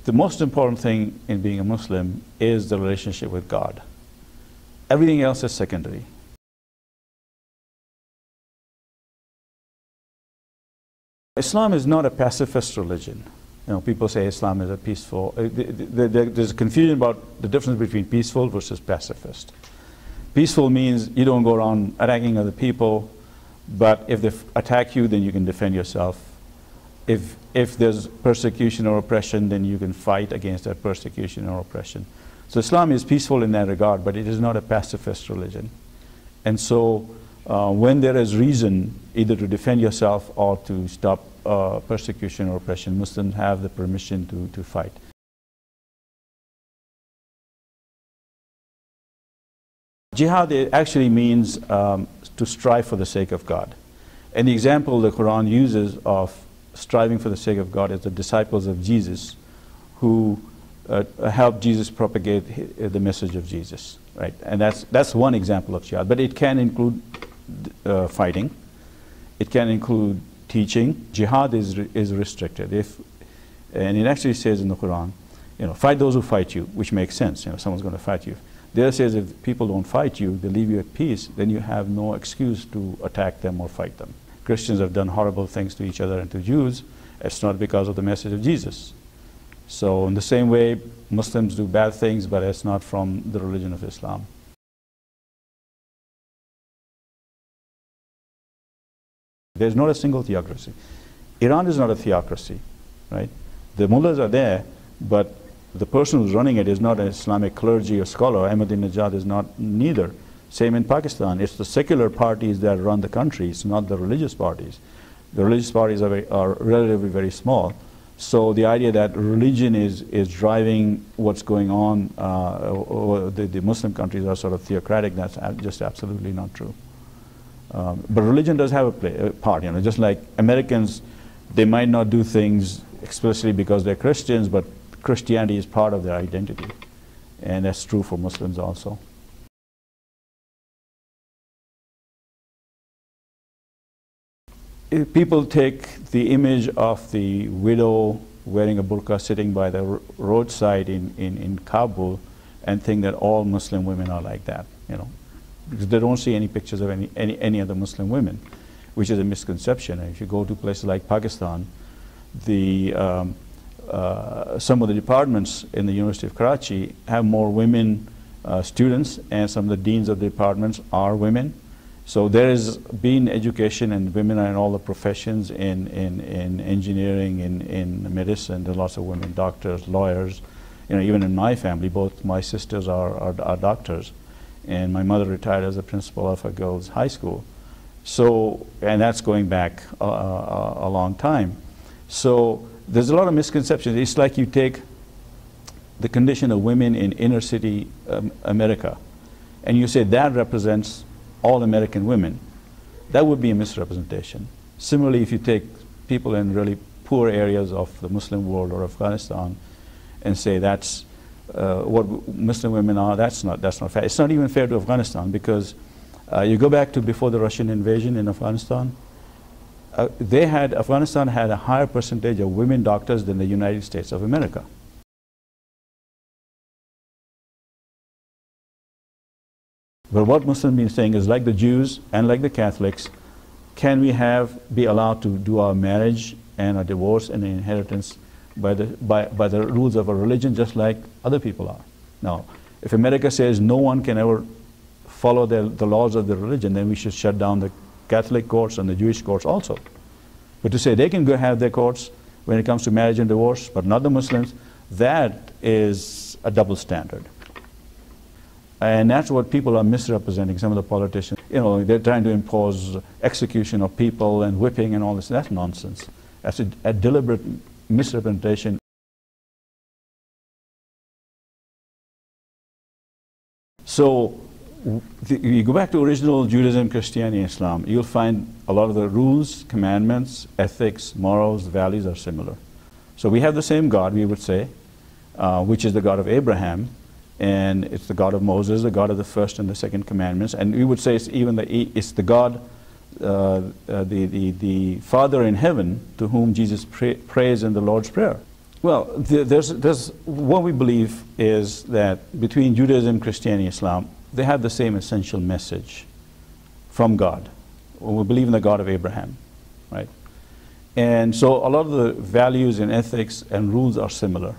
The most important thing in being a Muslim is the relationship with God. Everything else is secondary. Islam is not a pacifist religion. You know, people say Islam is a peaceful. There's confusion about the difference between peaceful versus pacifist. Peaceful means you don't go around attacking other people, but if they attack you, then you can defend yourself. If there's persecution or oppression, then you can fight against that persecution or oppression. So Islam is peaceful in that regard, but it is not a pacifist religion. And so when there is reason either to defend yourself or to stop persecution or oppression, Muslims have the permission to fight. Jihad actually means to strive for the sake of God. And the example the Quran uses of striving for the sake of God is the disciples of Jesus who helped Jesus propagate the message of Jesus, right? And that's one example of jihad. But it can include fighting. It can include teaching. Jihad is restricted. And it actually says in the Quran, you know, fight those who fight you, which makes sense. You know, someone's going to fight you. There it says if people don't fight you, they leave you at peace, then you have no excuse to attack them or fight them. Christians have done horrible things to each other and to Jews. It's not because of the message of Jesus. So in the same way, Muslims do bad things, but it's not from the religion of Islam. There's not a single theocracy. Iran is not a theocracy, right? The mullahs are there, but the person who's running it is not an Islamic clergy or scholar. Ahmadinejad is not neither. Same in Pakistan. It's the secular parties that run the country. It's not the religious parties. The religious parties are relatively very small. So the idea that religion is driving what's going on, the Muslim countries are sort of theocratic, that's just absolutely not true. But religion does have a part, you know, just like Americans, they might not do things explicitly because they're Christians, but Christianity is part of their identity. And that's true for Muslims also. If people take the image of the widow wearing a burqa sitting by the roadside in Kabul and think that all Muslim women are like that, you know, because they don't see any pictures of any other Muslim women, which is a misconception. And if you go to places like Pakistan, some of the departments in the University of Karachi have more women students, and some of the deans of the departments are women. So there has been education, and women are in all the professions, in engineering, in medicine. There are lots of women doctors, lawyers. You know, even in my family, both my sisters are doctors, and my mother retired as a principal of a girls' high school. So, and that's going back a long time. So there's a lot of misconceptions. It's like you take the condition of women in inner city America, and you say that represents all American women. That would be a misrepresentation. Similarly, if you take people in really poor areas of the Muslim world or Afghanistan and say that's what Muslim women are, that's not fair. It's not even fair to Afghanistan, because you go back to before the Russian invasion in Afghanistan, Afghanistan had a higher percentage of women doctors than the United States of America. But what Muslims have been saying is, like the Jews and like the Catholics, can we be allowed to do our marriage and our divorce and inheritance by the rules of a religion, just like other people are? Now, if America says no one can ever follow the laws of the religion, then we should shut down the Catholic courts and the Jewish courts also. But to say they can go have their courts when it comes to marriage and divorce, but not the Muslims, that is a double standard. And that's what people are misrepresenting, some of the politicians. You know, they're trying to impose execution of people and whipping and all this. That's nonsense. That's a deliberate misrepresentation. So, you go back to original Judaism, Christianity, and Islam, you'll find a lot of the rules, commandments, ethics, morals, values are similar. So we have the same God, we would say, which is the God of Abraham, and it's the God of Moses, the God of the first and the second commandments, and we would say it's the God, the Father in heaven, to whom Jesus prays in the Lord's Prayer. Well, there's what we believe is that between Judaism, Christianity, Islam, they have the same essential message from God. We believe in the God of Abraham, right? And so a lot of the values and ethics and rules are similar.